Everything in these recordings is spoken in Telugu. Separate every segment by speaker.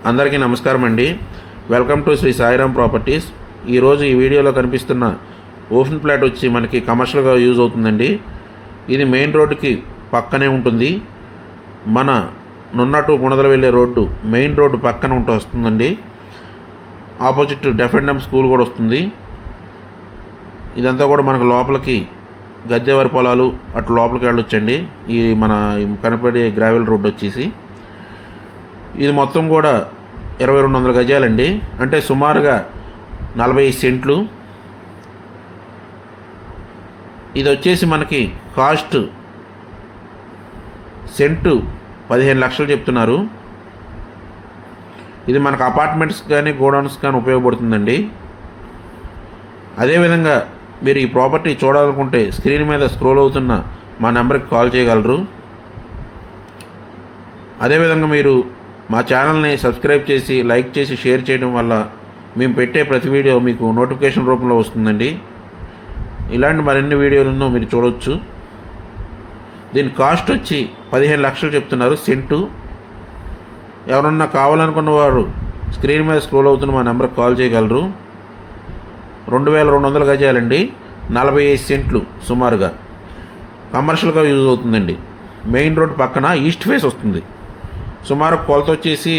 Speaker 1: అందరికీ నమస్కారం అండి. Welcome to Shri Sairam properties. ఈరోజు ఈ వీడియోలో కనిపిస్తున్న ఓపెన్ ప్లాట్ వచ్చి మనకి కమర్షియల్గా యూజ్ అవుతుందండి. ఇది మెయిన్ రోడ్డుకి పక్కనే ఉంటుంది. మన నున్న టు గుణదల వెళ్ళే రోడ్డు మెయిన్ రోడ్డు పక్కన వస్తుందండి. Opposite deaf and dumb school కూడా వస్తుంది. ఇదంతా కూడా మనకు లోపలికి గద్దెవారి పొలాలు అటు లోపలికి వెళ్ళొచ్చండి. ఈ మన కనపడే గ్రావెల్ రోడ్డు వచ్చేసి ఇది మొత్తం కూడా 2200 గజాలండి. అంటే సుమారుగా 40 సెంట్లు. ఇది వచ్చేసి మనకి కాస్ట్ సెంటు 15 లక్షలు చెప్తున్నారు. ఇది మనకు అపార్ట్మెంట్స్ కానీ గోడౌన్స్ కానీ ఉపయోగపడుతుందండి. అదేవిధంగా మీరు ఈ ప్రాపర్టీ చూడాలనుకుంటే స్క్రీన్ మీద స్క్రోల్ అవుతున్న మా నెంబర్కి కాల్ చేయగలరు. అదేవిధంగా మీరు మా ఛానల్ని సబ్స్క్రైబ్ చేసి లైక్ చేసి షేర్ చేయడం వల్ల మేము పెట్టే ప్రతి వీడియో మీకు నోటిఫికేషన్ రూపంలో వస్తుందండి. ఇలాంటి మరిన్ని వీడియోలను మీరు చూడవచ్చు. దీని కాస్ట్ వచ్చి 15 లక్షలు చెప్తున్నారు సెంటు. ఎవరన్నా కావాలనుకున్న వారు స్క్రీన్ మీద స్క్రోల్ అవుతున్న మా నెంబర్కి కాల్ చేయగలరు. 2200 గజాలండి, 45 సెంట్లు సుమారుగా. కమర్షియల్గా యూజ్ అవుతుందండి. మెయిన్ రోడ్ పక్కన ఈస్ట్ ఫేస్ వస్తుంది. సుమారు కొలత వచ్చేసి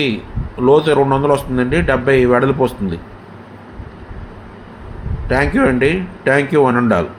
Speaker 1: లోతు 200 వస్తుందండి, 70 వెడల్పు వస్తుంది. థ్యాంక్ యూ అండి. Thank you one and all.